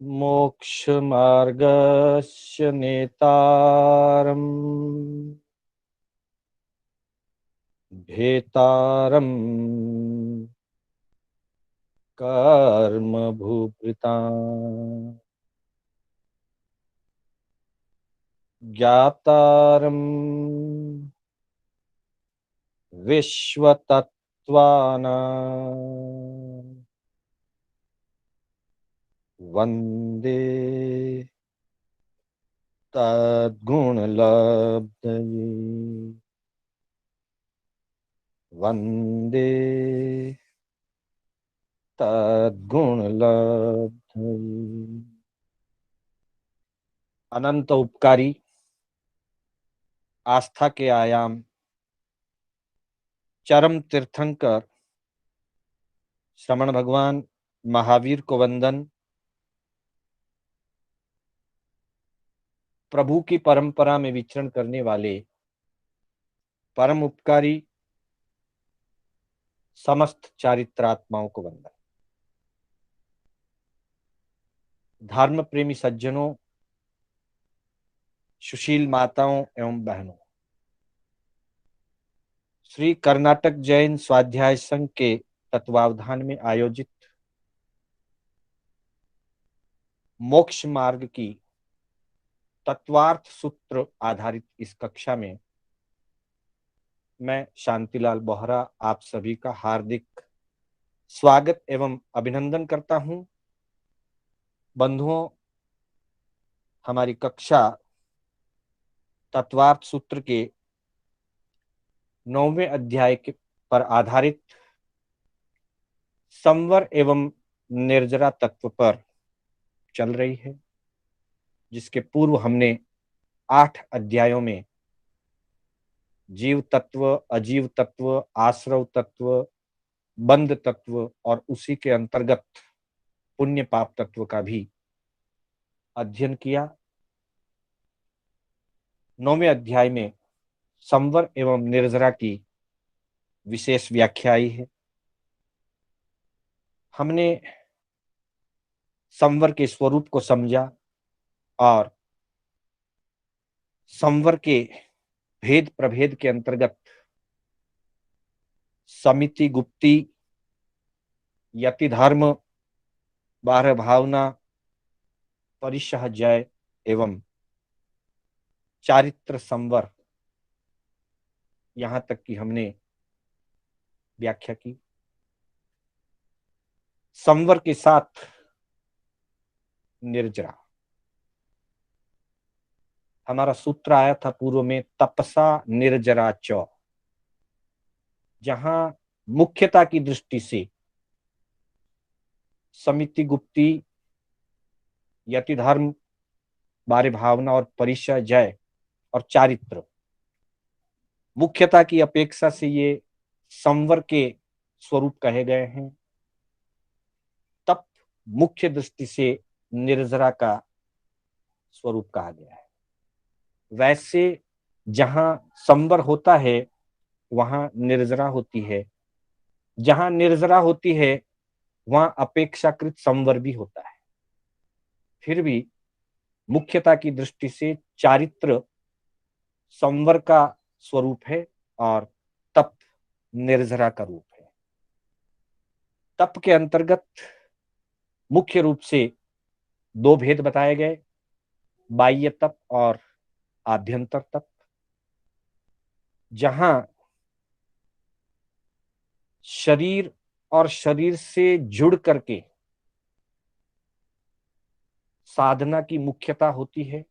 मोक्षमार्गस्य नेतारम् भेतारम् कर्मभूभृताम् ज्ञातारम् विश्वतत्त्वानाम् वन्दे तद्गुणलब्धये वन्दे तद्गुणलब्धये। अनंत उपकारी आस्था के आयाम चरम तीर्थंकर श्रमण भगवान महावीर को वंदन। प्रभु की परंपरा में विचरण करने वाले परम उपकारी समस्त चारित्रात्माओं को वंदन। धर्म प्रेमी सज्जनों, सुशील माताओं एवं बहनों, श्री कर्नाटक जैन स्वाध्याय संघ के तत्वावधान में आयोजित मोक्ष मार्ग की तत्वार्थ सूत्र आधारित इस कक्षा में मैं शांतिलाल बोहरा आप सभी का हार्दिक स्वागत एवं अभिनंदन करता हूं। बंधुओं, हमारी कक्षा तत्वार्थ सूत्र के 9वें अध्याय पर आधारित संवर एवं निर्जरा तत्व पर चल रही है, जिसके पूर्व हमने 8 अध्यायों में जीव तत्व, अजीव तत्व, आश्रव तत्व, बंध तत्व और उसी के अंतर्गत पुण्य पाप तत्व का भी अध्ययन किया। 9वें अध्याय में संवर एवं निर्जरा की विशेष व्याख्या आई है। हमने संवर के स्वरूप को समझा और संवर के भेद प्रभेद के अंतर्गत समिति गुप्ती, यति धर्म, बाह्य भावना, परिशह जय एवं चारित्र संवर, यहां तक कि हमने व्याख्या की। संवर के साथ निर्जरा, हमारा सूत्र आया था पूर्व में तपसा निर्जरा च, जहां मुख्यता की दृष्टि से समिति गुप्ती, यति धर्म, बाह्य भावना और परिशय जय और चारित्र मुख्यता की अपेक्षा से ये संवर के स्वरूप कहे गए हैं। तप मुख्य दृष्टि से निर्जरा का स्वरूप कहा गया है। वैसे जहां संवर होता है वहां निर्जरा होती है, जहां निर्जरा होती है वहां अपेक्षाकृत संवर भी होता है। फिर भी मुख्यता की दृष्टि से चारित्र संवर का स्वरूप है और तप निर्जरा का रूप है। तप के अंतर्गत मुख्य रूप से 2 भेद बताए गए, बाह्य तप और आभ्यंतर तप। जहां शरीर और शरीर से जुड़ करके साधना की मुख्यता होती है,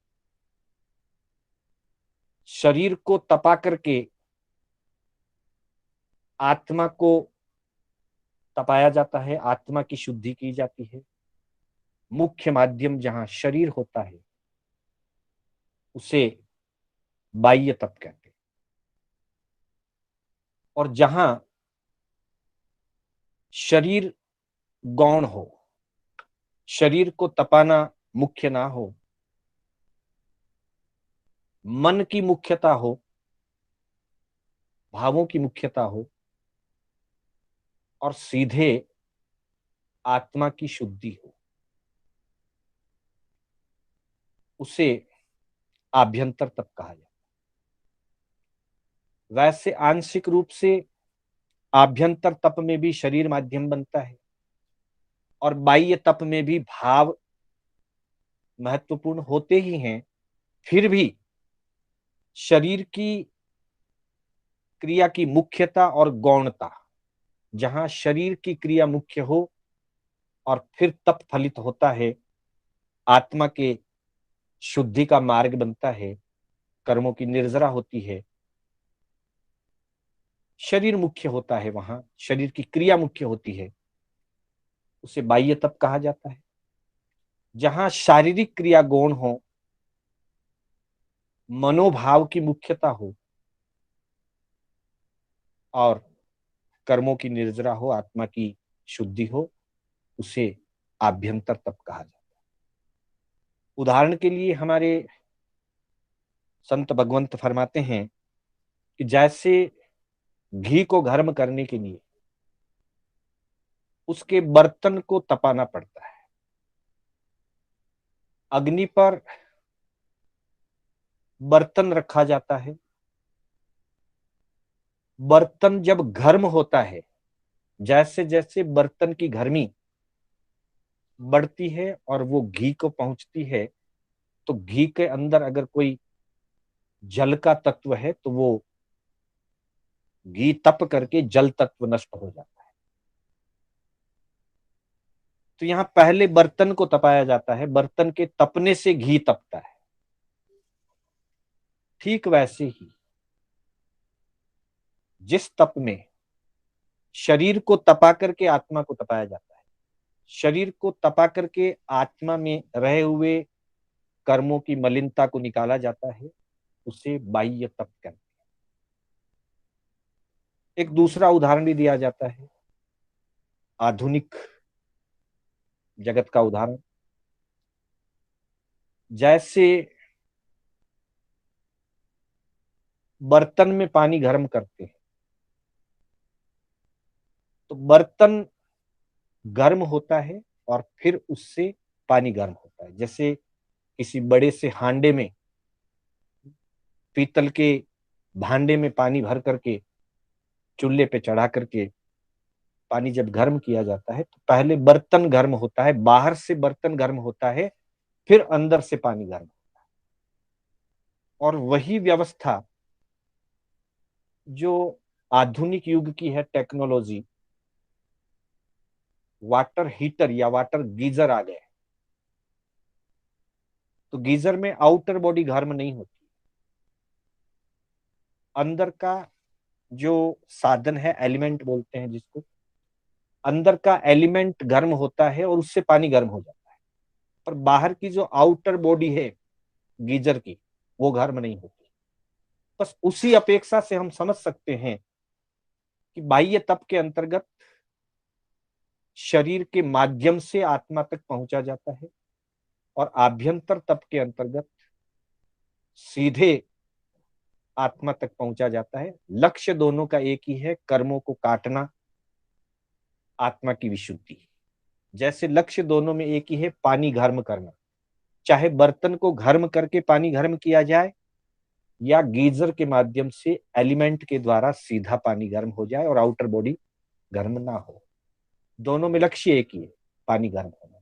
शरीर को तपा करके आत्मा को तपाया जाता है, आत्मा की शुद्धि की जाती है। मुख्य माध्यम जहां शरीर होता है उसे बाह्य तप कहते हैं। और जहां शरीर गौण हो, शरीर को तपाना मुख्य ना हो, मन की मुख्यता हो, भावों की मुख्यता हो और सीधे आत्मा की शुद्धि हो, उसे आभ्यंतर तप कहा जाता है। वैसे आंशिक रूप से आभ्यंतर तप में भी शरीर माध्यम बनता है और बाह्य तप में भी भाव महत्वपूर्ण होते ही हैं। फिर भी शरीर की क्रिया की मुख्यता और गौणता, जहां शरीर की क्रिया मुख्य हो और फिर तप फलित होता है, आत्मा के शुद्धि का मार्ग बनता है, कर्मों की निर्जरा होती है, शरीर मुख्य होता है, वहां शरीर की क्रिया मुख्य होती है, उसे बाह्य तप कहा जाता है। जहां शारीरिक क्रिया गौण हो, मनोभाव की मुख्यता हो और कर्मों की निर्जरा हो, आत्मा की शुद्धि हो, उसे आभ्यंतर तप कहा जाता है। उदाहरण के लिए हमारे संत भगवंत फरमाते हैं कि जैसे घी को गर्म करने के लिए उसके बर्तन को तपाना पड़ता है, अग्नि पर बर्तन रखा जाता है, बर्तन जब गर्म होता है, जैसे जैसे बर्तन की गर्मी बढ़ती है और वो घी को पहुंचती है, तो घी के अंदर अगर कोई जल का तत्व है तो वो घी तप करके जल तत्व नष्ट हो जाता है। तो यहां पहले बर्तन को तपाया जाता है, बर्तन के तपने से घी तपता है। ठीक वैसे ही जिस तप में शरीर को तपा करके आत्मा को तपाया जाता है, शरीर को तपा करके आत्मा में रहे हुए कर्मों की मलिनता को निकाला जाता है, उसे बाह्य तप कहते हैं। एक दूसरा उदाहरण भी दिया जाता है, आधुनिक जगत का उदाहरण। जैसे बर्तन में पानी गर्म करते हैं, तो बर्तन गर्म होता है और फिर उससे पानी गर्म होता है। जैसे किसी बड़े से हांडे में, पीतल के भांडे में पानी भर करके चूल्हे पे चढ़ा करके पानी जब गर्म किया जाता है, तो पहले बर्तन गर्म होता है, बाहर से बर्तन गर्म होता है, फिर अंदर से पानी गर्म होता है। और वही व्यवस्था जो आधुनिक युग की है टेक्नोलॉजी, वाटर हीटर या वाटर गीजर आ गए, तो गीजर में आउटर बॉडी गर्म नहीं होती, अंदर का जो साधन है, एलिमेंट बोलते हैं जिसको, अंदर का एलिमेंट गर्म होता है और उससे पानी गर्म हो जाता है। पर बाहर की जो आउटर बॉडी है गीजर की, वो गर्म नहीं होती। बस उसी अपेक्षा से हम समझ सकते हैं कि बाह्य तप के अंतर्गत शरीर के माध्यम से आत्मा तक पहुंचा जाता है और आभ्यंतर तप के अंतर्गत सीधे आत्मा तक पहुंचा जाता है। लक्ष्य दोनों का एक ही है, कर्मों को काटना, आत्मा की विशुद्धि। जैसे लक्ष्य दोनों में एक ही है, पानी गर्म करना, चाहे बर्तन को गर्म करके पानी गर्म किया जाए या गीजर के माध्यम से एलिमेंट के द्वारा सीधा पानी गर्म हो जाए और आउटर बॉडी गर्म ना हो, दोनों में लक्ष्य एक ही है, पानी गर्म होना।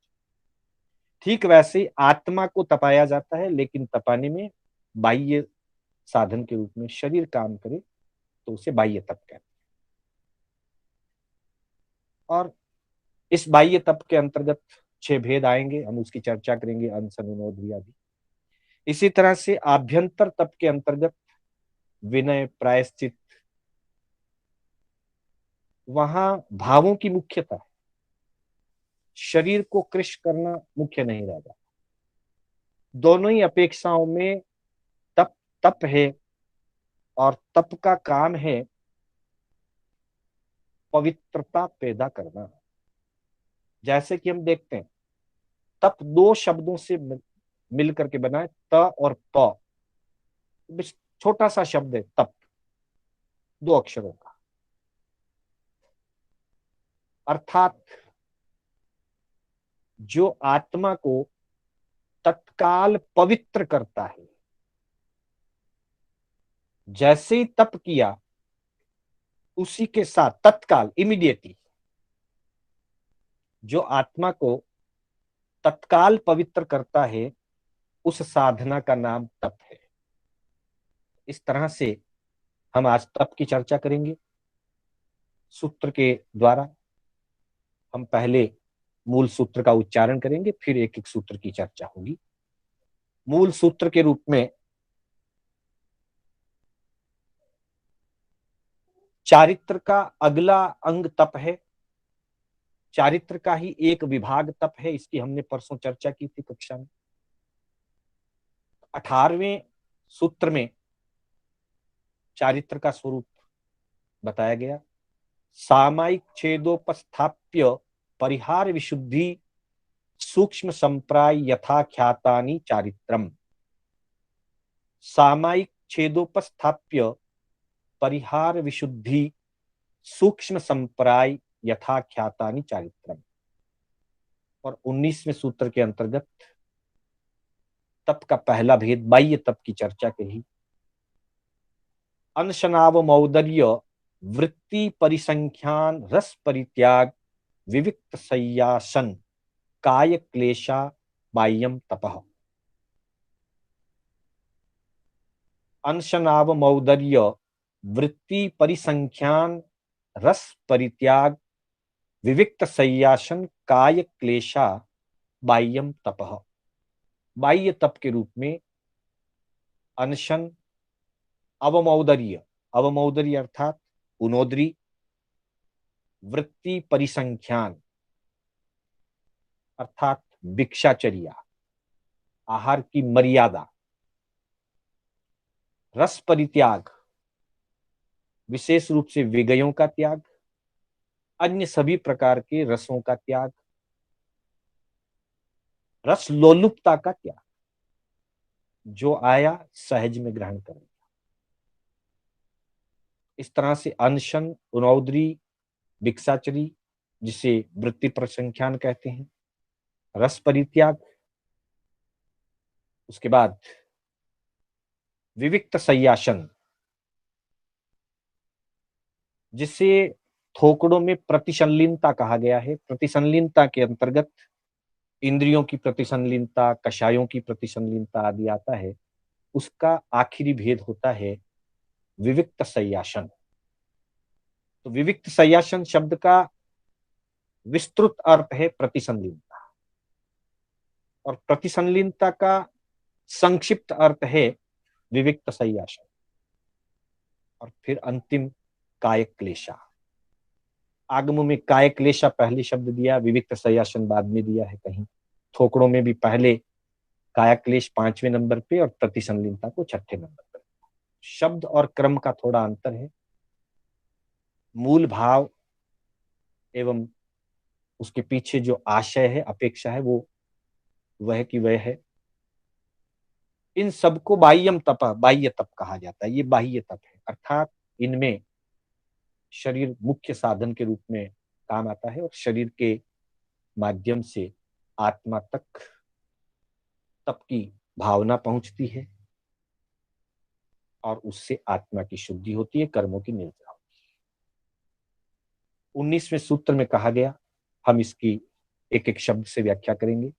ठीक वैसे ही आत्मा को तपाया जाता है, लेकिन तपाने में बाह्य साधन के रूप में शरीर काम करे तो उसे बाह्य तप कहते हैं। और इस बाह्य तप के अंतर्गत 6 भेद आएंगे, हम उसकी चर्चा करेंगे, अनशन, उन्नोद आदि। इसी तरह से आभ्यंतर तप के अंतर्गत विनय, प्रायश्चित, वहां भावों की मुख्यता है, शरीर को कृश करना मुख्य नहीं रह जाता। दोनों ही अपेक्षाओं में तप तप है और तप का काम है पवित्रता पैदा करना। जैसे कि हम देखते हैं, तप 2 शब्दों से मिल करके बना है, त और प, छोटा सा शब्द है तप, 2 अक्षरों का। अर्थात जो आत्मा को तत्काल पवित्र करता है। जैसे ही तप किया उसी के साथ तत्काल इमीडिएटली जो आत्मा को तत्काल पवित्र करता है उस साधना का नाम तप है। इस तरह से हम आज तप की चर्चा करेंगे सूत्र के द्वारा। हम पहले मूल सूत्र का उच्चारण करेंगे, फिर एक एक सूत्र की चर्चा होगी। मूल सूत्र के रूप में चारित्र का अगला अंग तप है। चारित्र का ही एक विभाग तप है, इसकी हमने परसों चर्चा की थी कक्षा में। 18वें सूत्र में चारित्र का स्वरूप बताया गया। सामायिक छेदोपस्थाप्य परिहार विशुद्धि सूक्ष्म संप्राय यथाख्यातानि चारित्रम। सामायिक छेदोपस्थाप्य परिहार विशुद्धि सूक्ष्म संप्राय यथाख्यातानि चारित्रम। और 19वें सूत्र के अंतर्गत तप का पहला भेद बाह्य तप की चर्चा कही। अनशनाव मौदर्य वृत्ति परिसंख्यान रस परित्याग विविक्त संयासन काय क्लेशा बाह्यम तपः। अनशनाव मौदर्य वृत्ति परिसंख्यान रस परित्याग विविक्त संयासन काय क्लेशा बाह्यम तपः। बाह्य तप के रूप में अनशन, अवमौदर्य, अवमौदर्य अर्थात उनोदरी, वृत्ति परिसंख्यान अर्थात भिक्षाचर्या, आहार की मर्यादा, रस परित्याग विशेष रूप से विगयों का त्याग, अन्य सभी प्रकार के रसों का त्याग, रस लोलुपता का त्याग, जो आया सहज में ग्रहण करें। इस तरह से अनशन, उनौदरी, भिक्षाचरी जिसे वृत्ति परिसंख्यान कहते हैं, रस परित्याग, उसके बाद विविक्त संयासन जिसे थोकड़ों में प्रतिसंलीनता कहा गया है। प्रतिसंलीनता के अंतर्गत इंद्रियों की प्रतिसंलीनता, कषायों की प्रतिसंलीनता आदि आता है। उसका आखिरी भेद होता है विविक्त संयासन। तो विविक्त संयासन शब्द का विस्तृत अर्थ है प्रतिसंलीनता, और प्रतिसंलीनता का संक्षिप्त अर्थ है विविक्त संयासन। और फिर अंतिम कायक क्लेशा। आगम में कायक क्लेशा पहले शब्द दिया, विविक्त संयासन बाद में दिया है। कहीं थोकड़ों में भी पहले कायक क्लेश 5वें नंबर पे और प्रतिसंलीनता को 6ठे नंबर पर। शब्द और क्रम का थोड़ा अंतर है। मूल भाव एवं उसके पीछे जो आशय है, अपेक्षा है, वो वह की वह है। इन सबको बाह्यम तप, बाह्य तप कहा जाता है। ये बाह्य तप है, अर्थात इनमें शरीर मुख्य साधन के रूप में काम आता है और शरीर के माध्यम से आत्मा तक तप की भावना पहुंचती है और उससे आत्मा की शुद्धि होती है, कर्मों की निर्जरा होती है। 19वें सूत्र में कहा गया, हम इसकी एक एक शब्द से व्याख्या करेंगे।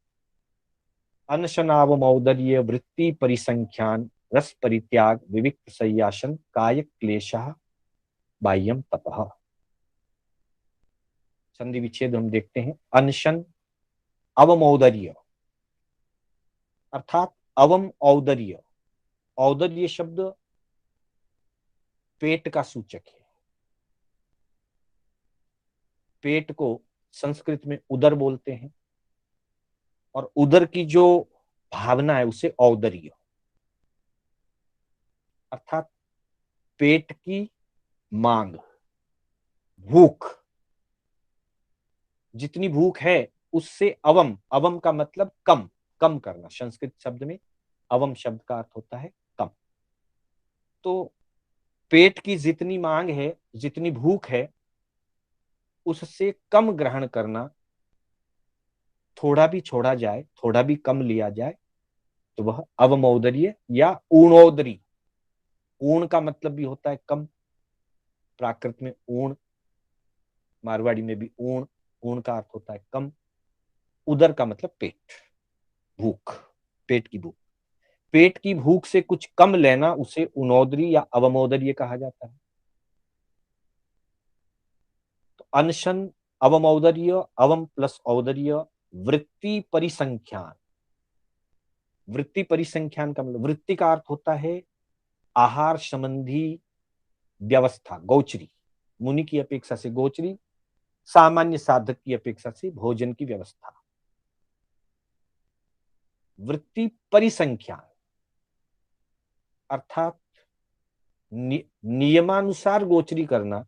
अनशनाव मौदर्य वृत्ति परिसंख्यान रस परित्याग विविक्त संयासन काय क्लेशः बाह्यम तपः। संधि विच्छेद हम देखते हैं। अनशन, अवमौदर्य अर्थात अवम औदर्य। औदर्य शब्द पेट का सूचक है। पेट को संस्कृत में उदर बोलते हैं और उदर की जो भावना है उसे औदर्य, अर्थात पेट की मांग, भूख, जितनी भूख है उससे अवम, अवम का मतलब कम, कम करना। संस्कृत शब्द में अवम शब्द का अर्थ होता है कम। तो पेट की जितनी मांग है, जितनी भूख है, उससे कम ग्रहण करना, थोड़ा भी छोड़ा जाए, थोड़ा भी कम लिया जाए, तो वह अवमौदर्य या ऊणोदरी। ऊण का मतलब भी होता है कम, प्राकृत में ऊण, मारवाड़ी में भी ऊण। ऊण का अर्थ होता है कम। उदर का मतलब पेट, भूख, पेट की भूख। पेट की भूख से कुछ कम लेना उसे उनोदरी या अवमोदर्य कहा जाता है। तो अनशन, अवमौदर्य, अवम प्लस औदर्य, वृत्ति परिसंख्यान। वृत्ति परिसंख्यान का मतलब, वृत्ति का अर्थ होता है आहार संबंधी व्यवस्था, गोचरी। मुनि की अपेक्षा से गोचरी, सामान्य साधक की अपेक्षा से भोजन की व्यवस्था। वृत्ति परिसंख्यान अर्थात नियमानुसार गोचरी करना,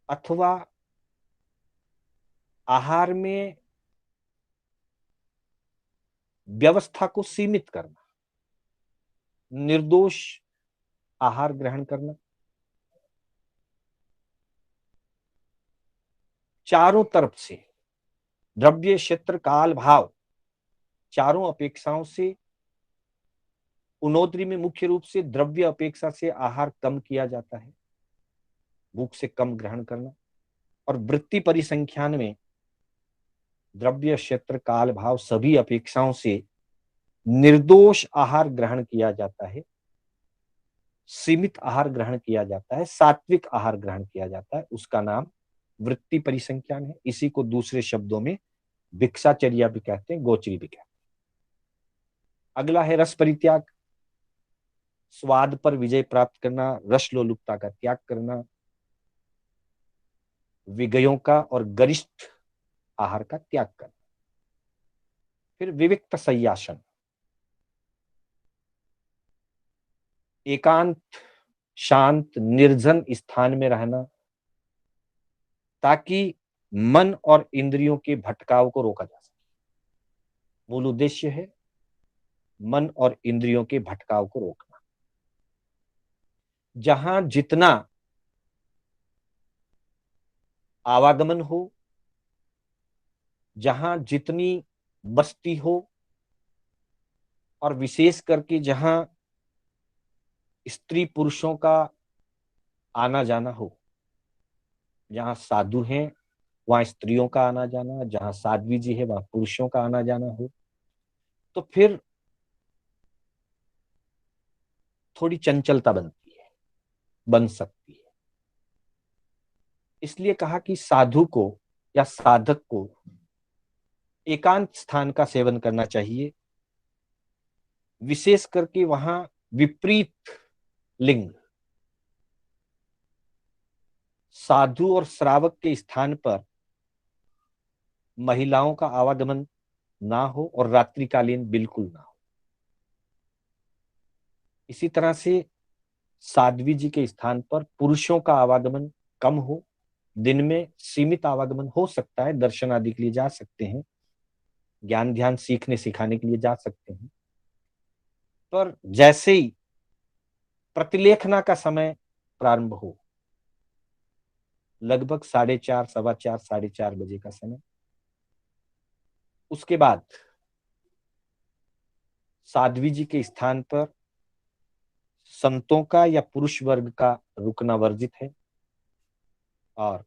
अथवा आहार में व्यवस्था को सीमित करना, निर्दोष आहार ग्रहण करना। चारों तरफ से, द्रव्य क्षेत्र काल भाव, चारों अपेक्षाओं से उनोदरी में मुख्य रूप से द्रव्य अपेक्षा से आहार कम किया जाता है, भूख से कम ग्रहण करना। और वृत्ति परिसंख्यान में द्रव्य क्षेत्र काल भाव सभी अपेक्षाओं से निर्दोष आहार ग्रहण किया जाता है, सीमित आहार ग्रहण किया जाता है, सात्विक आहार ग्रहण किया जाता है। उसका नाम वृत्ति परिसंख्यान है। इसी को दूसरे शब्दों में भिक्षाचर्या भी कहते हैं, गोचरी भी कहते हैं। अगला है रस परित्याग। स्वाद पर विजय प्राप्त करना, रस लोलुपता का त्याग करना, विगयों का और गरिष्ठ आहार का त्याग करना। फिर विविक्त संयासन, एकांत शांत निर्जन स्थान में रहना ताकि मन और इंद्रियों के भटकाव को रोका जा सके। मूल उद्देश्य है मन और इंद्रियों के भटकाव को रोकना। जहां जितना आवागमन हो, जहां जितनी बस्ती हो, और विशेष करके जहां स्त्री पुरुषों का आना जाना हो, जहां साधु हैं वहां स्त्रियों का आना जाना, जहां साध्वी जी है वहां पुरुषों का आना जाना हो, तो फिर थोड़ी चंचलता बनती है, बन सकती है। इसलिए कहा कि साधु को या साधक को एकांत स्थान का सेवन करना चाहिए, विशेष करके वहां विपरीत लिंग, साधु और श्रावक के स्थान पर महिलाओं का आवागमन ना हो और रात्रिकालीन बिल्कुल ना हो। इसी तरह से साध्वी जी के स्थान पर पुरुषों का आवागमन कम हो, दिन में सीमित आवागमन हो सकता है, दर्शन आदि के लिए जा सकते हैं, ज्ञान ध्यान सीखने सिखाने के लिए जा सकते हैं। पर जैसे ही प्रतिलेखना का समय प्रारंभ हो, लगभग 4:30, 4:15, 4:30 बजे का समय, उसके बाद साध्वी जी के स्थान पर संतों का या पुरुष वर्ग का रुकना वर्जित है, और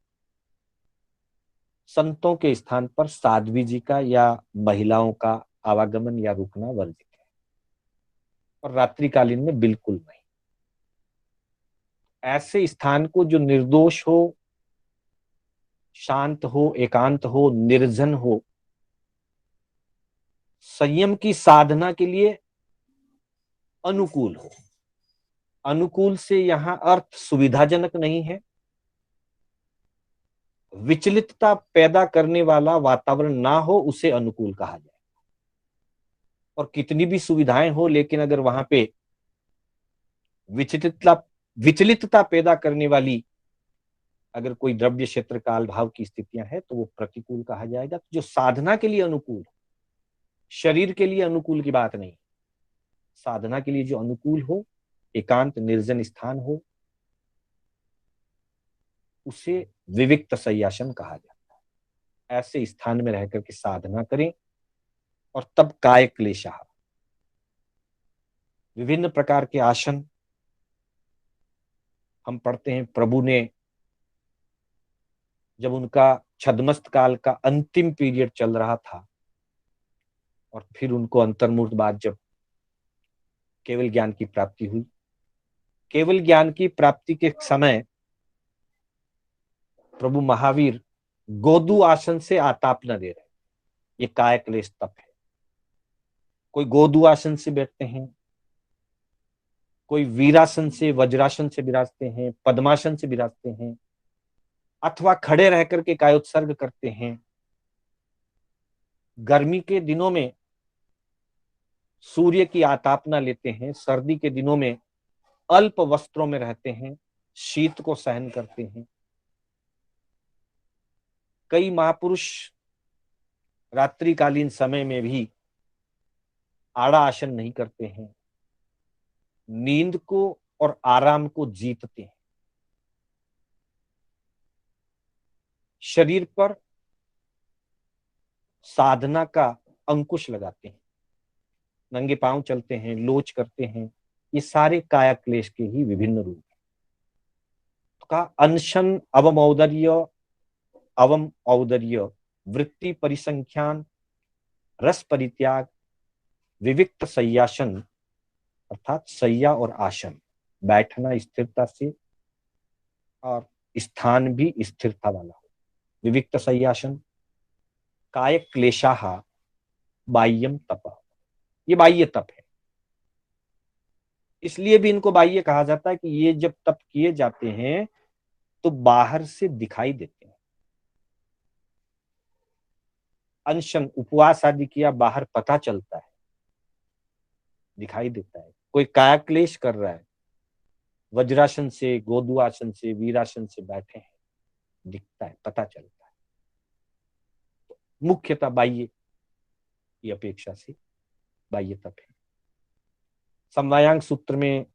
संतों के स्थान पर साध्वी जी का या महिलाओं का आवागमन या रुकना वर्जित है, और रात्रिकालीन में बिल्कुल नहीं। ऐसे स्थान को जो निर्दोष हो, शांत हो, एकांत हो, निर्जन हो, संयम की साधना के लिए अनुकूल हो। अनुकूल से यहां अर्थ सुविधाजनक नहीं है, विचलितता पैदा करने वाला वातावरण ना हो उसे अनुकूल कहा जाए। और कितनी भी सुविधाएं हो, लेकिन अगर वहां पे विचलितता विचलितता पैदा करने वाली अगर कोई द्रव्य क्षेत्र काल भाव की स्थितियां हैं तो वो प्रतिकूल कहा जाएगा। तो जो साधना के लिए अनुकूल, शरीर के लिए अनुकूल की बात नहीं, साधना के लिए जो अनुकूल हो, एकांत निर्जन स्थान हो, उसे विविक्त शय्यासन कहा जाता है। ऐसे स्थान में रहकर के साधना करें, और तब काय क्लेशः, विभिन्न प्रकार के आसन हम पढ़ते हैं। प्रभु ने जब उनका छद्मस्त काल का अंतिम पीरियड चल रहा था और फिर उनको अंतर्मुर्त बाद जब केवल ज्ञान की प्राप्ति हुई, केवल ज्ञान की प्राप्ति के समय प्रभु महावीर गोदू आसन से आतापना दे रहे। ये काय क्लेश तप है। कोई गोदू आसन से बैठते हैं, कोई वीरासन से वज्रासन से विराजते हैं, पद्मासन से विराजते हैं, अथवा खड़े रह करके कायोत्सर्ग करते हैं। गर्मी के दिनों में सूर्य की आतापना लेते हैं, सर्दी के दिनों में अल्प वस्त्रों में रहते हैं, शीत को सहन करते हैं। कई महापुरुष रात्रिकालीन समय में भी आड़ा आसन नहीं करते हैं, नींद को और आराम को जीतते हैं। शरीर पर साधना का अंकुश लगाते हैं, नंगे पांव चलते हैं, लोच करते हैं। ये सारे काया क्लेश के ही विभिन्न रूप हैं। तो कहा अनशन अवम औदर्य, वृत्ति परिसंख्यान, रस परित्याग, विविक्त सय्यासन, अर्थात सैया और आसन, बैठना स्थिरता से और स्थान भी स्थिरता वाला हो, विविक्त सय्यासन। काय क्लेशाः बाह्यम तप, ये बाह्य तप है। इसलिए भी इनको बाह्य कहा जाता है कि ये जब तप किए जाते हैं तो बाहर से दिखाई देते हैं। अनशन उपवास आदि किया, बाहर पता चलता है, दिखाई देता है। कोई काया क्लेश कर रहा है, वज्रासन से, गोदुआसन से, वीरासन से बैठे हैं, दिखता है, पता चलता है। तो मुख्यतः बाह्य की अपेक्षा से बाह्य तप है। समवायांग सूत्र में,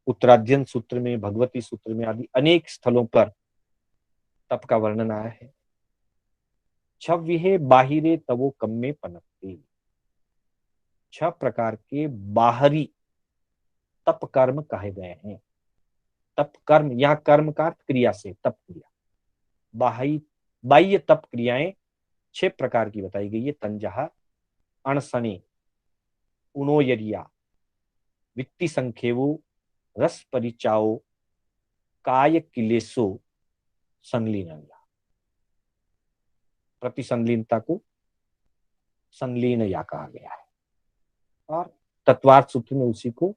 उत्तराध्ययन सूत्र में, भगवती सूत्र में आदि अनेक स्थलों पर तप का वर्णन आया है। छव्य बाहिरे तवो कम्मे पनपते, 6 प्रकार के बाहरी तप कर्म कहे गए हैं। तप कर्म, यहाँ कर्म का अर्थ क्रिया से, तप क्रिया। बाह्य तप क्रियाएं 6 प्रकार की बताई गई है। तंजहा, अणसने, उणोयरिया, वित्ति संखेवो, रस परिचाओ, काय किलेसो, संलीनया। प्रति संलीनता को संलीनया कहा गया है। और तत्वार्थ सूत्र में उसी को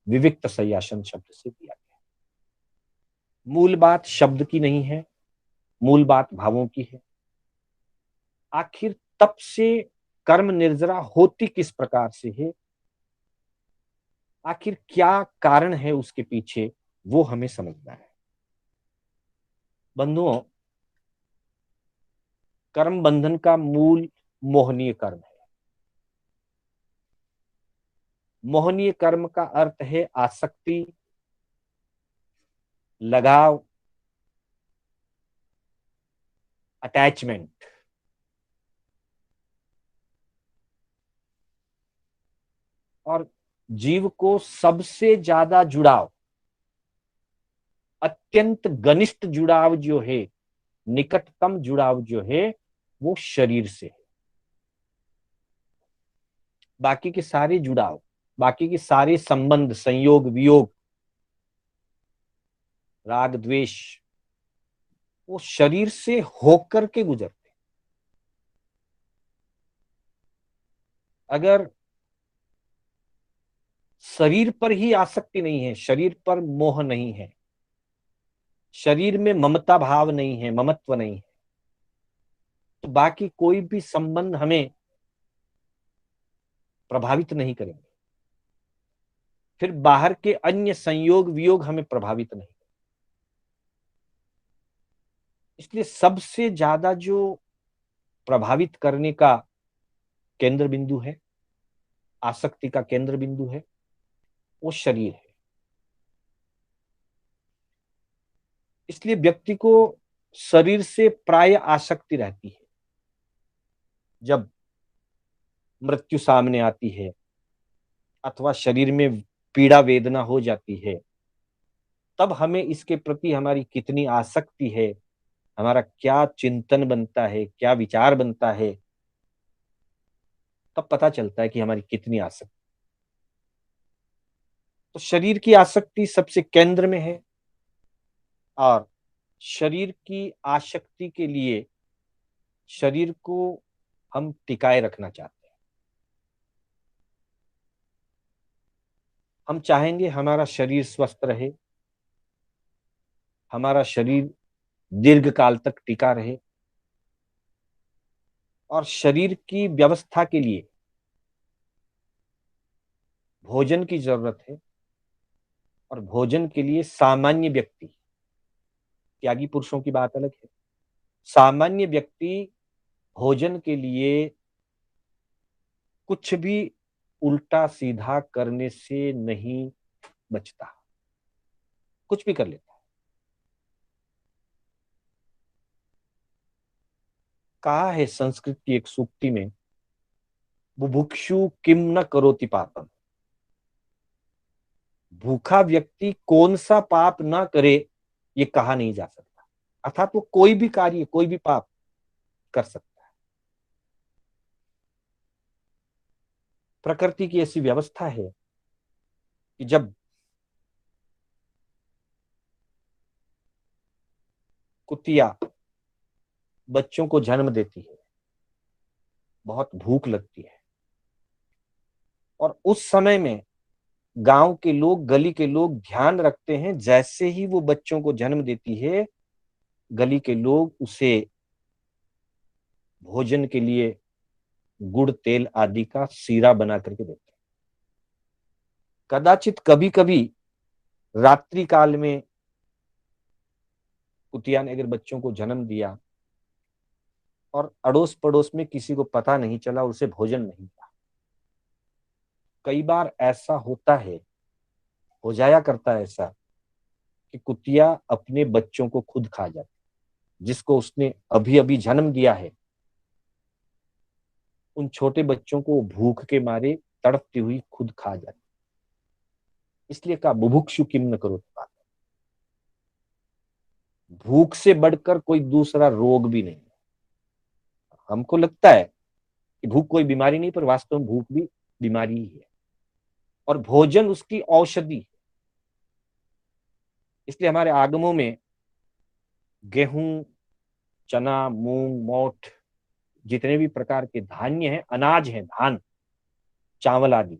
विविक्त सय्यासन शब्द से दिया गया है। मूल बात शब्द की नहीं है, मूल बात भावों की है। आखिर तप से कर्म निर्जरा होती किस प्रकार से है, आखिर क्या कारण है उसके पीछे, वो हमें समझना है। बंधुओं, कर्म बंधन का मूल मोहनीय कर्म है। मोहनीय कर्म का अर्थ है आसक्ति, लगाव, अटैचमेंट। और जीव को सबसे ज्यादा जुड़ाव, अत्यंत घनिष्ठ जुड़ाव जो है, निकटतम जुड़ाव जो है, वो शरीर से है। बाकी के सारे जुड़ाव, बाकी के सारे संबंध, संयोग, वियोग, राग, द्वेष, वो शरीर से होकर के गुजरते हैं। अगर शरीर पर ही आसक्ति नहीं है, शरीर पर मोह नहीं है, शरीर में ममता भाव नहीं है, ममत्व नहीं है, तो बाकी कोई भी संबंध हमें प्रभावित नहीं करेंगे। फिर बाहर के अन्य संयोग वियोग हमें प्रभावित नहीं। इसलिए सबसे ज्यादा जो प्रभावित करने का केंद्र बिंदु है, आसक्ति का केंद्र बिंदु है, वो शरीर है। इसलिए व्यक्ति को शरीर से प्राय आसक्ति रहती है। जब मृत्यु सामने आती है अथवा शरीर में पीड़ा वेदना हो जाती है, तब हमें इसके प्रति हमारी कितनी आसक्ति है, हमारा क्या चिंतन बनता है, क्या विचार बनता है, तब पता चलता है कि हमारी कितनी आसक्ति। तो शरीर की आसक्ति सबसे केंद्र में है, और शरीर की आसक्ति के लिए शरीर को हम टिकाए रखना चाहते हैं। हम चाहेंगे हमारा शरीर स्वस्थ रहे, हमारा शरीर दीर्घ काल तक टिका रहे, और शरीर की व्यवस्था के लिए भोजन की जरूरत है। और भोजन के लिए सामान्य व्यक्ति, त्यागी पुरुषों की बात अलग है, सामान्य व्यक्ति भोजन के लिए कुछ भी उल्टा सीधा करने से नहीं बचता, कुछ भी कर लेता है। कहा है संस्कृत की एक सूक्ति में, बुभुक्षु किम न करोति पापम। भूखा व्यक्ति कौन सा पाप ना करे ये कहा नहीं जा सकता, अर्थात वो कोई भी कार्य, कोई भी पाप कर सकता है। प्रकृति की ऐसी व्यवस्था है कि जब कुतिया बच्चों को जन्म देती है, बहुत भूख लगती है, और उस समय में गांव के लोग, गली के लोग ध्यान रखते हैं, जैसे ही वो बच्चों को जन्म देती है, गली के लोग उसे भोजन के लिए गुड़ तेल आदि का सीरा बना करके देते हैं। कदाचित कभी कभी रात्रि काल में कुतिया ने अगर बच्चों को जन्म दिया और अड़ोस पड़ोस में किसी को पता नहीं चला, उसे भोजन नहीं मिला। कई बार ऐसा होता है, हो जाया करता है ऐसा, कि कुतिया अपने बच्चों को खुद खा जाती, जिसको उसने अभी अभी जन्म दिया है, उन छोटे बच्चों को भूख के मारे तड़पती हुई खुद खा जाती। इसलिए कहा बुभुक्षु किम न करो। भूख से बढ़कर कोई दूसरा रोग भी नहीं। हमको लगता है कि भूख कोई बीमारी नहीं, पर वास्तव में भूख भी बीमारी ही है, और भोजन उसकी औषधि है। इसलिए हमारे आगमों में गेहूं, चना, मूंग, मोठ, जितने भी प्रकार के धान्य हैं, अनाज हैं, धान, चावल आदि,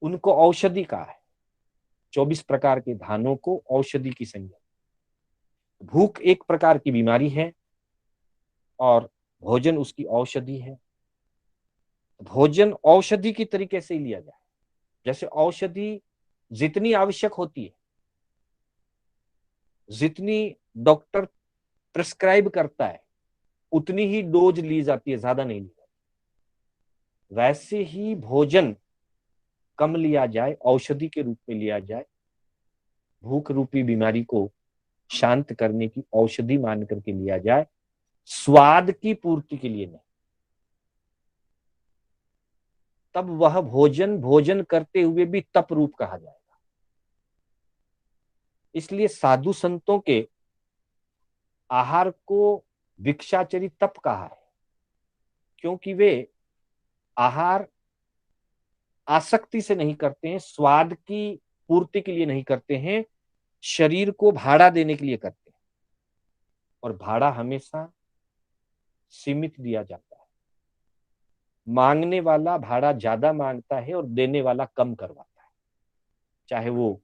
उनको औषधि कहा है। 24 प्रकार के धानों को औषधि की संज्ञा। भूख एक प्रकार की बीमारी है और भोजन उसकी औषधि है। भोजन औषधि की तरीके से ही लिया जाए, जैसे औषधि जितनी आवश्यक होती है, जितनी डॉक्टर प्रिस्क्राइब करता है, उतनी ही डोज ली जाती है, ज्यादा नहीं ली जाती। वैसे ही भोजन कम लिया जाए, औषधि के रूप में लिया जाए, भूख रूपी बीमारी को शांत करने की औषधि मान करके लिया जाए, स्वाद की पूर्ति के लिए नहीं। तब वह भोजन भोजन करते हुए भी तप रूप कहा जाएगा। इसलिए साधु संतों के आहार को भिक्षाचरी तप कहा है, क्योंकि वे आहार आसक्ति से नहीं करते हैं, स्वाद की पूर्ति के लिए नहीं करते हैं, शरीर को भाड़ा देने के लिए करते हैं। और भाड़ा हमेशा सीमित दिया जाता है। मांगने वाला भाड़ा ज्यादा मांगता है और देने वाला कम करवाता है, चाहे वो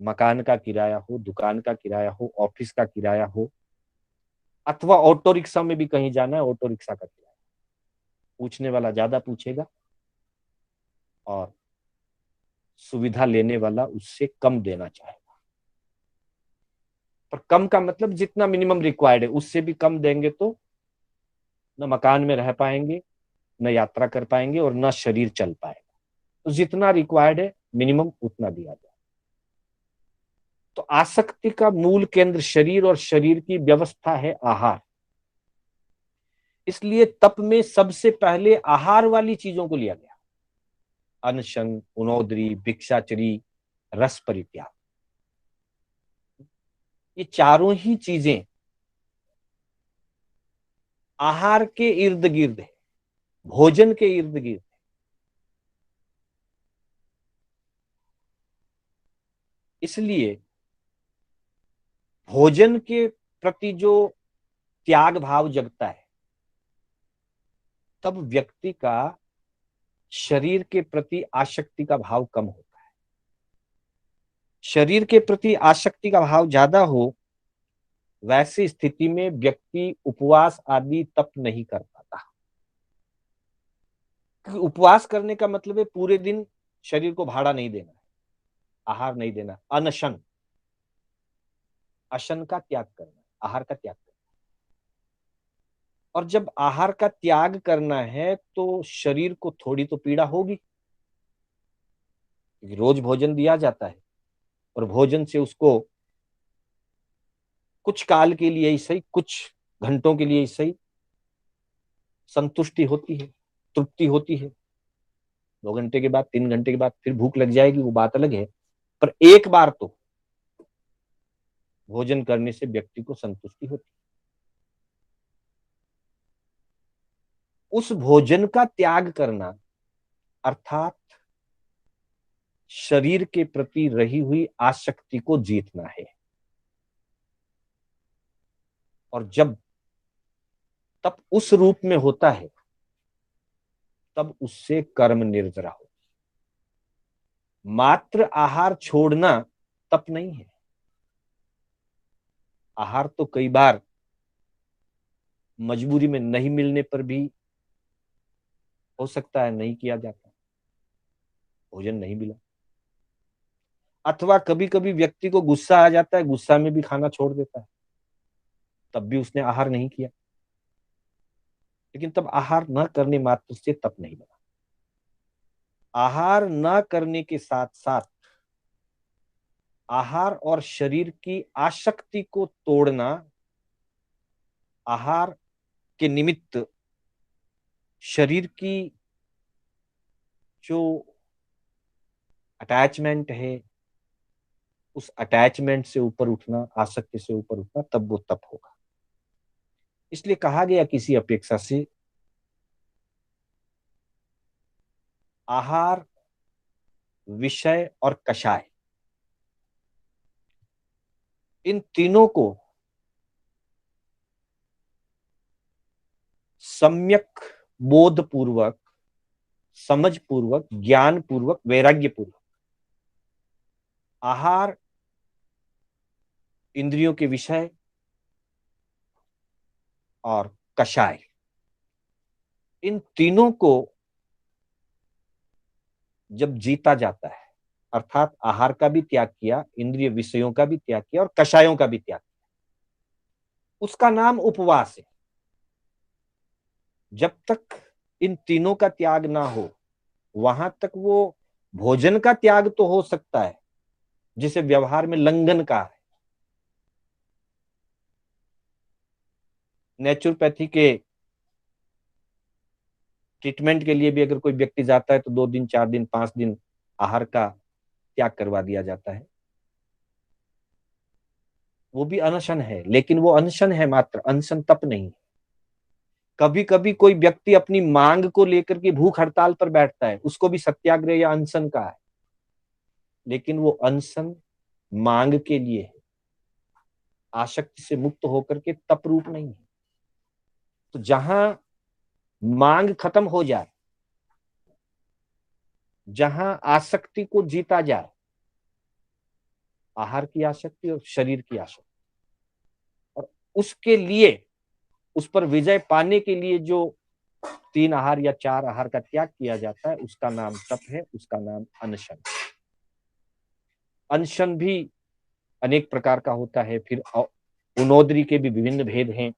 मकान का किराया हो, दुकान का किराया हो, ऑफिस का किराया हो, अथवा ऑटो रिक्शा में भी कहीं जाना है, ऑटो रिक्शा का किराया। पूछने वाला ज्यादा पूछेगा और सुविधा लेने वाला उससे कम देना चाहेगा। पर कम का मतलब जितना मिनिमम रिक्वायर्ड है, उससे भी कम देंगे तो न मकान में रह पाएंगे, न यात्रा कर पाएंगे, और न शरीर चल पाएगा। तो जितना रिक्वायर्ड है मिनिमम, उतना दिया जाए। तो आसक्ति का मूल केंद्र शरीर और शरीर की व्यवस्था है आहार। इसलिए तप में सबसे पहले आहार वाली चीजों को लिया गया। अनशन, उनोदरी, भिक्षाचरी, रस परित्याग, ये चारों ही चीजें आहार के इर्द गिर्द है, भोजन के इर्द गिर्द है। इसलिए भोजन के प्रति जो त्याग भाव जगता है, तब व्यक्ति का शरीर के प्रति आसक्ति का भाव कम होता है। शरीर के प्रति आसक्ति का भाव ज्यादा हो, वैसी स्थिति में व्यक्ति उपवास आदि तप नहीं कर पाता। क्योंकि उपवास करने का मतलब है पूरे दिन शरीर को भाड़ा नहीं देना है, आहार नहीं देना, अनशन, अशन का त्याग करना, आहार का त्याग करना। और जब आहार का त्याग करना है तो शरीर को थोड़ी तो पीड़ा होगी, क्योंकि रोज भोजन दिया जाता है और भोजन से उसको कुछ काल के लिए ही सही, कुछ घंटों के लिए ही सही संतुष्टि होती है, तृप्ति होती है। 2 घंटे के बाद, 3 घंटे के बाद फिर भूख लग जाएगी, वो बात अलग है। पर एक बार तो भोजन करने से व्यक्ति को संतुष्टि होती है। उस भोजन का त्याग करना अर्थात शरीर के प्रति रही हुई आसक्ति को जीतना है। और जब तब उस रूप में होता है, तब उससे कर्म निर्जरा होती है। मात्र आहार छोड़ना तप नहीं है। आहार तो कई बार मजबूरी में नहीं मिलने पर भी हो सकता है नहीं किया जाता, भोजन नहीं मिला। अथवा कभी कभी व्यक्ति को गुस्सा आ जाता है, गुस्सा में भी खाना छोड़ देता है, तब भी उसने आहार नहीं किया। लेकिन तब आहार न करने मात्र से तप नहीं बना। आहार न करने के साथ साथ आहार और शरीर की आसक्ति को तोड़ना, आहार के निमित्त शरीर की जो अटैचमेंट है, उस अटैचमेंट से ऊपर उठना, आसक्ति से ऊपर उठना, तब वो तप होगा। इसलिए कहा गया किसी अपेक्षा से आहार, विषय और कषाय, इन तीनों को सम्यक बोध पूर्वक, समझ पूर्वक, ज्ञान पूर्वक, वैराग्य पूर्वक, आहार इंद्रियों के विषय और कषाय, इन तीनों को जब जीता जाता है, अर्थात आहार का भी त्याग किया, इंद्रिय विषयों का भी त्याग किया और कषायों का भी त्याग किया, उसका नाम उपवास है। जब तक इन तीनों का त्याग ना हो, वहां तक वो भोजन का त्याग तो हो सकता है, जिसे व्यवहार में लंघन कहा है। नेचुरोपैथी के ट्रीटमेंट के लिए भी अगर कोई व्यक्ति जाता है तो 2 दिन, 4 दिन, 5 दिन आहार का त्याग करवा दिया जाता है। वो भी अनशन है, लेकिन वो अनशन है मात्र, अनशन तप नहीं है। कभी कभी कोई व्यक्ति अपनी मांग को लेकर के भूख हड़ताल पर बैठता है, उसको भी सत्याग्रह या अनशन का है, लेकिन वो अनशन मांग के लिए है, आसक्ति से मुक्त होकर के तप रूप नहीं है। तो जहां मांग खत्म हो जाए, जहां आसक्ति को जीता जाए, आहार की आसक्ति और शरीर की आसक्ति, और उसके लिए, उस पर विजय पाने के लिए जो 3 आहार या 4 आहार का त्याग किया जाता है, उसका नाम तप है, उसका नाम अनशन। अनशन भी अनेक प्रकार का होता है। फिर उनोदरी के भी विभिन्न भेद हैं,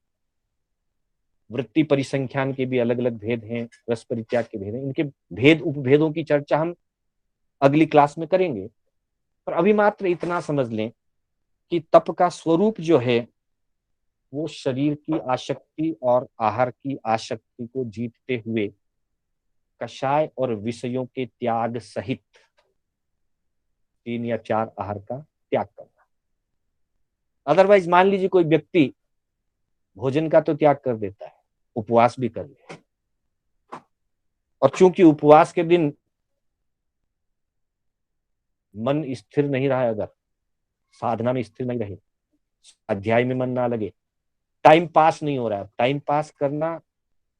वृत्ति परिसंख्यान के भी अलग अलग भेद हैं, रस परित्याग के भेद हैं। इनके भेद उपभेदों की चर्चा हम अगली क्लास में करेंगे। पर अभी मात्र इतना समझ लें कि तप का स्वरूप जो है वो शरीर की आसक्ति और आहार की आसक्ति को जीतते हुए कषाय और विषयों के त्याग सहित 3 या 4 आहार का त्याग करना। अदरवाइज मान लीजिए कोई व्यक्ति भोजन का तो त्याग कर देता है, उपवास भी कर ले, और चूंकि उपवास के दिन मन स्थिर नहीं रहा, अगर साधना में स्थिर नहीं रहे, अध्याय में मन ना लगे, टाइम पास नहीं हो रहा है, टाइम पास करना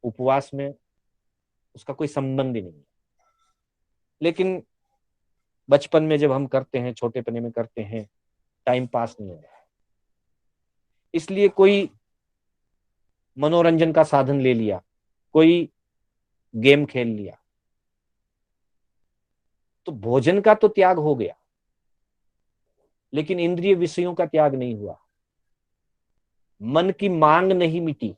उपवास में उसका कोई संबंध ही नहीं है। लेकिन बचपन में जब हम करते हैं, छोटेपने में करते हैं, टाइम पास नहीं हो रहा है, इसलिए कोई मनोरंजन का साधन ले लिया, कोई गेम खेल लिया, तो भोजन का तो त्याग हो गया, लेकिन इंद्रिय विषयों का त्याग नहीं हुआ, मन की मांग नहीं मिटी,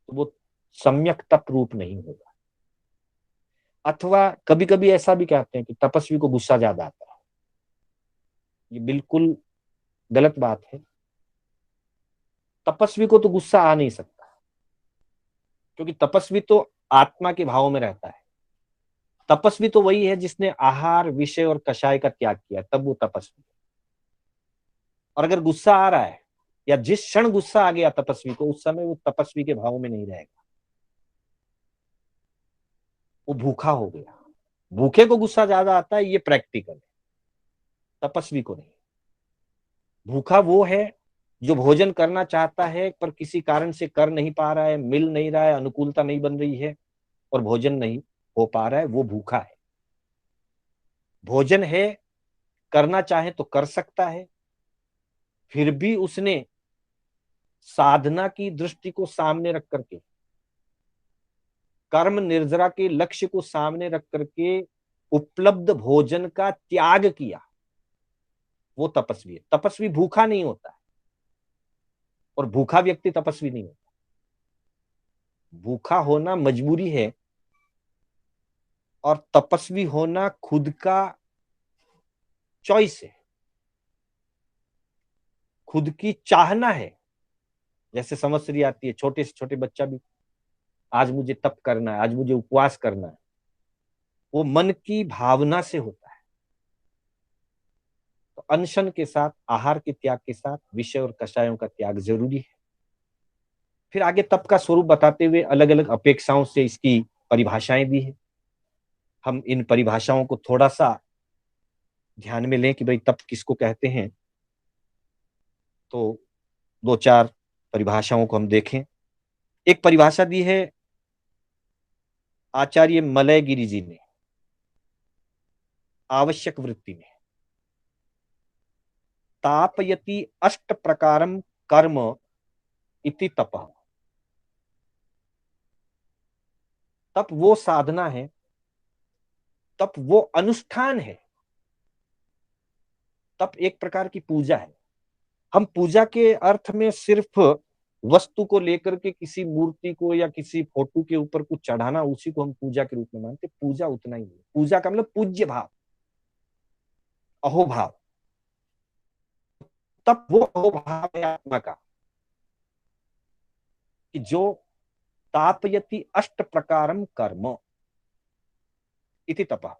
तो वो सम्यक तप रूप नहीं होगा। अथवा कभी कभी ऐसा भी कहते हैं कि तपस्वी को गुस्सा ज्यादा आता है। ये बिल्कुल गलत बात है। तपस्वी को तो गुस्सा आ नहीं सकता, क्योंकि तपस्वी तो आत्मा के भाव में रहता है। तपस्वी तो वही है जिसने आहार, विषय और कषाय का त्याग किया, तब वो तपस्वी है। और अगर गुस्सा आ रहा है, या जिस क्षण गुस्सा आ गया तपस्वी को, उस समय वो तपस्वी के भाव में नहीं रहेगा, वो भूखा हो गया। भूखे को गुस्सा ज्यादा आता है, ये प्रैक्टिकल है, तपस्वी को नहीं। भूखा वो है जो भोजन करना चाहता है पर किसी कारण से कर नहीं पा रहा है, मिल नहीं रहा है, अनुकूलता नहीं बन रही है और भोजन नहीं हो पा रहा है, वो भूखा है। भोजन है, करना चाहे तो कर सकता है, फिर भी उसने साधना की दृष्टि को सामने रख करके, कर्म निर्जरा के लक्ष्य को सामने रख करके उपलब्ध भोजन का त्याग किया, वो तपस्वी है। तपस्वी भूखा नहीं होता है, और भूखा व्यक्ति तपस्वी नहीं होता। भूखा होना मजबूरी है, और तपस्वी होना खुद का चॉइस है, खुद की चाहना है। जैसे समस्या आती है, छोटे से छोटे बच्चा भी, आज मुझे तप करना है, आज मुझे उपवास करना है, वो मन की भावना से होता है। तो अनशन के साथ, आहार के त्याग के साथ विषय और कषायों का त्याग जरूरी है। फिर आगे तप का स्वरूप बताते हुए अलग अलग अपेक्षाओं से इसकी परिभाषाएं दी है। हम इन परिभाषाओं को थोड़ा सा ध्यान में लें कि भाई तप किसको कहते हैं। तो 2-4 परिभाषाओं को हम देखें। एक परिभाषा दी है आचार्य मलयगिरी जी ने आवश्यक वृत्ति में, तापयति अष्ट प्रकारम कर्म इति तपः। तप वो साधना है, तप वो अनुष्ठान है, तप एक प्रकार की पूजा है। हम पूजा के अर्थ में सिर्फ वस्तु को लेकर के किसी मूर्ति को या किसी फोटो के ऊपर कुछ चढ़ाना, उसी को हम पूजा के रूप में मानते। पूजा उतना ही नहीं, पूजा का मतलब पूज्य भाव, अहोभाव। तब वो अहोभाव है आत्मा का, कि जो तापयति अष्ट प्रकारम कर्म इति तपः।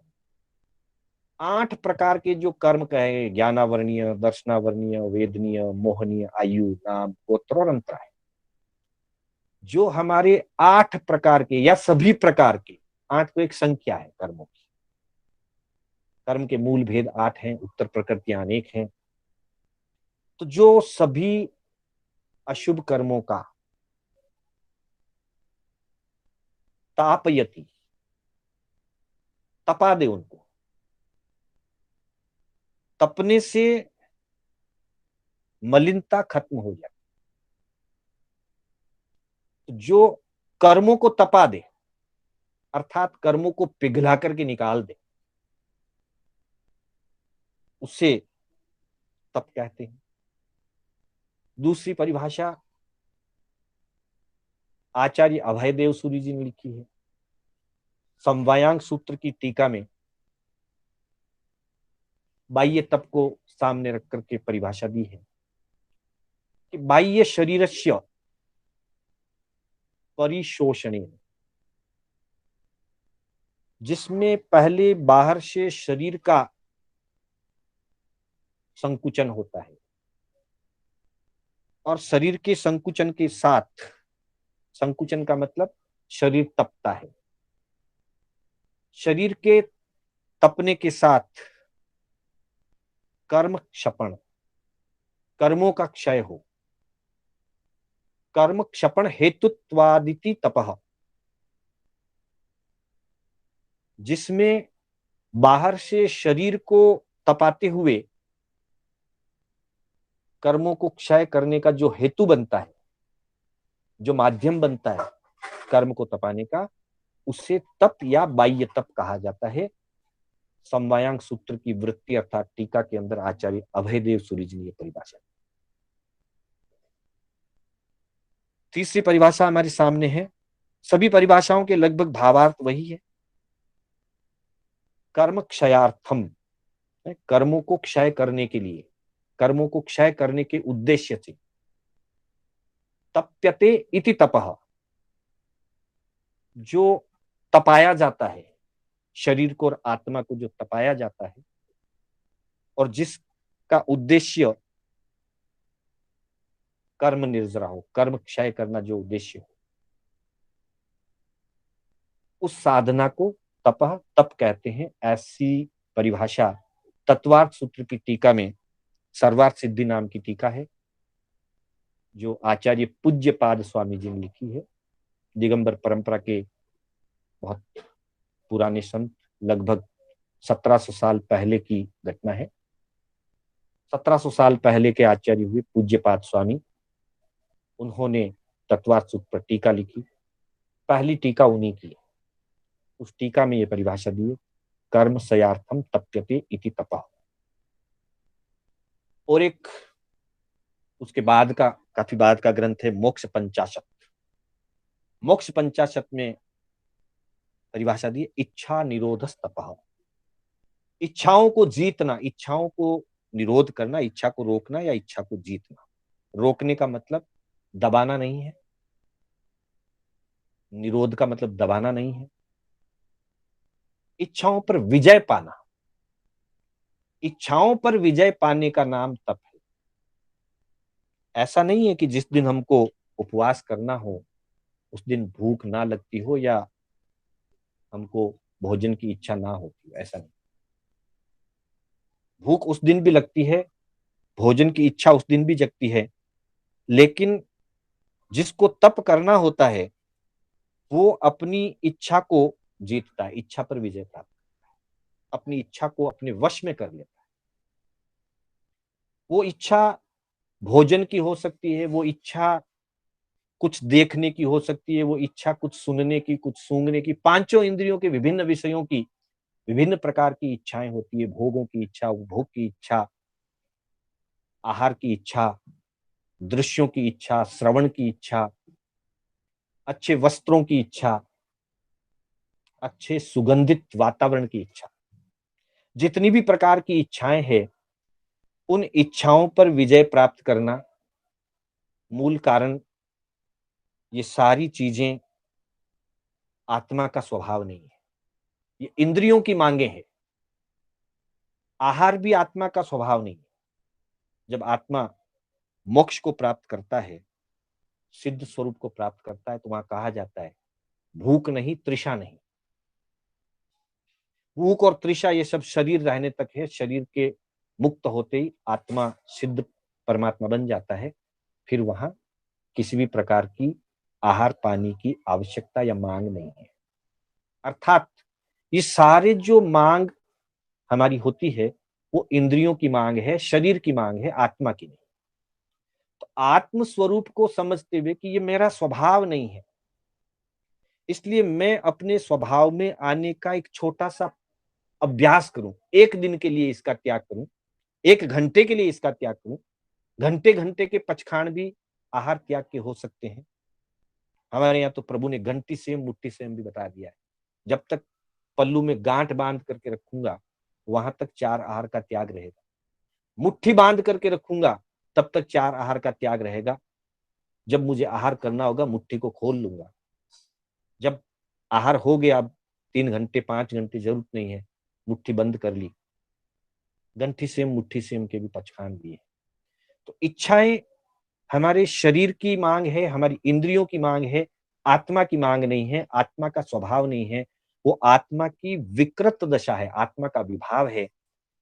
8 प्रकार के जो कर्म कहे, ज्ञानावर्णीय, दर्शनावर्णीय, वेदनीय, मोहनीय, आयु, नाम, गोत्र और अंतराय, जो हमारे 8 प्रकार के या सभी प्रकार के, 8 तो एक संख्या है कर्मों की, कर्म के मूल भेद 8 हैं, उत्तर प्रकृतियां अनेक हैं। तो जो सभी अशुभ कर्मों का तापयति, तपा दे उनको, तपने से मलिनता खत्म हो जाती। जो कर्मों को तपा दे, अर्थात कर्मों को पिघला करके निकाल दे, उसे तप कहते हैं। दूसरी परिभाषा आचार्य अभयदेव सूरी जी ने लिखी है, समवायांग सूत्र की टीका में बाह्य तप को सामने रख करके परिभाषा दी है। कि बाह्य शरीरस्य परिशोषणे, जिसमें पहले बाहर से शरीर का संकुचन होता है और शरीर के संकुचन के साथ, संकुचन का मतलब शरीर तपता है, शरीर के तपने के साथ कर्म क्षपण, कर्मों का क्षय हो, कर्म क्षपण हेतुत्वादिति तपः, जिसमें बाहर से शरीर को तपाते हुए कर्मों को क्षय करने का जो हेतु बनता है, जो माध्यम बनता है कर्म को तपाने का, उसे तप या बाह्य तप कहा जाता है। समवायांग सूत्र की वृत्ति अर्थात टीका के अंदर आचार्य अभयदेव सूरि जी ने यह परिभाषा। तीसरी परिभाषा हमारे सामने है, सभी परिभाषाओं के लगभग भावार्थ वही है, कर्म क्षयार्थम, कर्मों को क्षय करने के लिए, कर्मों को क्षय करने के उद्देश्य से, तप्यते इति तपः, जो तपाया जाता है, शरीर को और आत्मा को जो तपाया जाता है और जिसका उद्देश्य कर्म निर्जरा हो, कर्म क्षय करना जो उद्देश्य हो, उस साधना को तपः, तप कहते हैं। ऐसी परिभाषा तत्वार्थ सूत्र की टीका में सर्वार्थ सिद्धि नाम की टीका है जो आचार्य पूज्यपाद स्वामी जी ने लिखी है। दिगंबर परंपरा के बहुत पुराने संत, लगभग 1700 साल पहले की घटना है। 1700 साल पहले के आचार्य हुए पूज्यपाद स्वामी, उन्होंने तत्वार्थ सूत्र पर टीका लिखी। पहली टीका उन्हीं की है। उस टीका में ये परिभाषा दी है, कर्म सयार्थम तप्यते इति तपः। और एक उसके बाद का, काफी बाद का ग्रंथ है मोक्ष पंचाशत। मोक्ष पंचाशत में परिभाषा दी, इच्छा निरोधस तपः, इच्छाओं को जीतना, इच्छाओं को निरोध करना, इच्छा को रोकना या इच्छा को जीतना। रोकने का मतलब दबाना नहीं है, निरोध का मतलब दबाना नहीं है, इच्छाओं पर विजय पाना। इच्छाओं पर विजय पाने का नाम तप है। ऐसा नहीं है कि जिस दिन हमको उपवास करना हो उस दिन भूख ना लगती हो या हमको भोजन की इच्छा ना होती हो, ऐसा नहीं। भूख उस दिन भी लगती है, भोजन की इच्छा उस दिन भी जगती है, लेकिन जिसको तप करना होता है वो अपनी इच्छा को जीतता है, इच्छा पर विजय प्राप्त करता है, अपनी इच्छा को अपने वश में कर लेता है। वो इच्छा भोजन की हो सकती है, वो इच्छा कुछ देखने की हो सकती है, वो इच्छा कुछ सुनने की, कुछ सूंघने की, पांचों इंद्रियों के विभिन्न विषयों की विभिन्न प्रकार की इच्छाएं होती है। भोगों की इच्छा, उपभोग की इच्छा, आहार की इच्छा, दृश्यों की इच्छा, श्रवण की इच्छा, अच्छे वस्त्रों की इच्छा, अच्छे सुगंधित वातावरण की इच्छा। जितनी भी प्रकार की इच्छाएं हैं, उन इच्छाओं पर विजय प्राप्त करना मूल कारण, ये सारी चीजें आत्मा का स्वभाव नहीं है, ये इंद्रियों की मांगे हैं। आहार भी आत्मा का स्वभाव नहीं है। जब आत्मा मोक्ष को प्राप्त करता है, सिद्ध स्वरूप को प्राप्त करता है, तो वहां कहा जाता है भूख नहीं, तृषा नहीं। भूख और तृषा ये सब शरीर रहने तक है। शरीर के मुक्त होते ही आत्मा सिद्ध परमात्मा बन जाता है, फिर वहां किसी भी प्रकार की आहार पानी की आवश्यकता या मांग नहीं है। अर्थात ये सारे जो मांग हमारी होती है वो इंद्रियों की मांग है, शरीर की मांग है, आत्मा की नहीं। तो आत्म स्वरूप को समझते हुए कि ये मेरा स्वभाव नहीं है, इसलिए मैं अपने स्वभाव में आने का एक छोटा सा अभ्यास करूं, एक दिन के लिए इसका त्याग करूं, एक घंटे के लिए इसका त्याग करूं। घंटे घंटे के पचखाण भी आहार त्याग के हो सकते हैं। हमारे यहाँ तो प्रभु ने घंटी सेम मुट्ठी सेम भी बता दिया है। जब तक पल्लू में गांठ बांध करके रखूंगा वहां तक 4 आहार का त्याग रहेगा। मुट्ठी बांध करके रखूंगा तब तक 4 आहार का त्याग रहेगा। जब मुझे आहार करना होगा मुट्ठी को खोल लूंगा। जब आहार हो गया, अब 3 घंटे 5 घंटे जरूरत नहीं है, मुट्ठी बंद कर ली। गंठी सेम मुट्ठी सेम के भी पचखान भी है। तो इच्छाएं हमारे शरीर की मांग है, हमारी इंद्रियों की मांग है, आत्मा की मांग नहीं है, आत्मा का स्वभाव नहीं है। वो आत्मा की विकृत दशा है, आत्मा का विभाव है।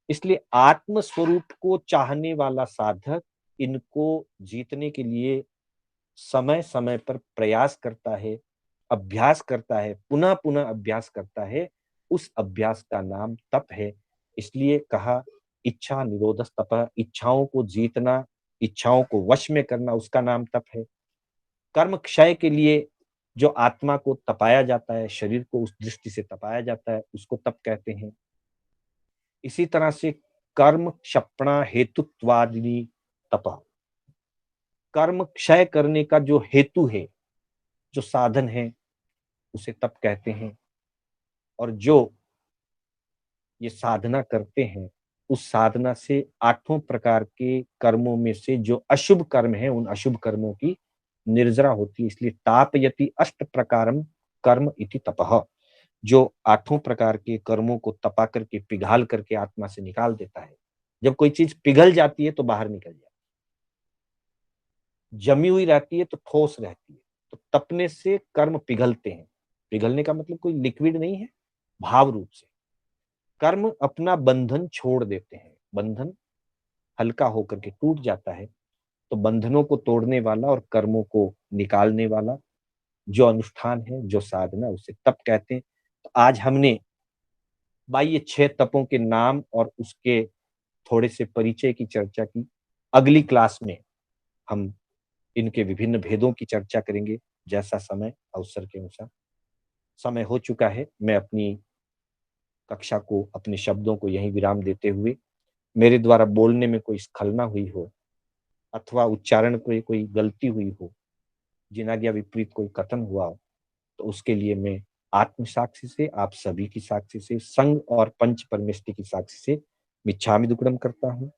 इसलिए आत्म स्वरूप को चाहने वाला साधक इनको जीतने के लिए समय समय पर प्रयास करता है, अभ्यास करता है, पुनः पुनः अभ्यास करता है। उस अभ्यास का नाम तप है। इसलिए कहा इच्छा निरोध तप, इच्छाओं को जीतना, इच्छाओं को वश में करना, उसका नाम तप है। कर्म क्षय के लिए जो आत्मा को तपाया जाता है, शरीर को उस दृष्टि से तपाया जाता है, उसको तप कहते हैं। इसी तरह से कर्म क्षपणा हेतुत्वादिनी तप, कर्म क्षय करने का जो हेतु है, जो साधन है, उसे तप कहते हैं। और जो ये साधना करते हैं, उस साधना से 8 प्रकार के कर्मों में से जो अशुभ कर्म है, उन अशुभ कर्मों की निर्जरा होती है। इसलिए तापयति 8 प्रकारम कर्म इति तपः, जो 8 प्रकार के कर्मों को तपा करके पिघाल करके आत्मा से निकाल देता है। जब कोई चीज पिघल जाती है तो बाहर निकल जाती है, जमी हुई रहती है तो ठोस रहती है। तो तपने से कर्म पिघलते हैं। पिघलने का मतलब कोई लिक्विड नहीं है, भाव रूप से कर्म अपना बंधन छोड़ देते हैं। बंधन हल्का होकर के टूट जाता है। तो बंधनों को तोड़ने वाला और कर्मों को निकालने वाला जो अनुष्ठान है, जो साधना, उसे तप कहते हैं। तो आज हमने बाह्य 6 तपों के नाम और उसके थोड़े से परिचय की चर्चा की। अगली क्लास में हम इनके विभिन्न भेदों की चर्चा करेंगे, जैसा समय अवसर के अनुसार। समय हो चुका है। मैं अपनी कक्षा को, अपने शब्दों को यहीं विराम देते हुए, मेरे द्वारा बोलने में कोई स्खलना हुई हो अथवा उच्चारण में कोई गलती हुई हो, जिनाज्ञा विपरीत कोई कथन हुआ हो, तो उसके लिए मैं आत्म साक्षी से, आप सभी की साक्षी से, संघ और पंच परमेष्टि की साक्षी से मिच्छामि दुक्कडम करता हूँ।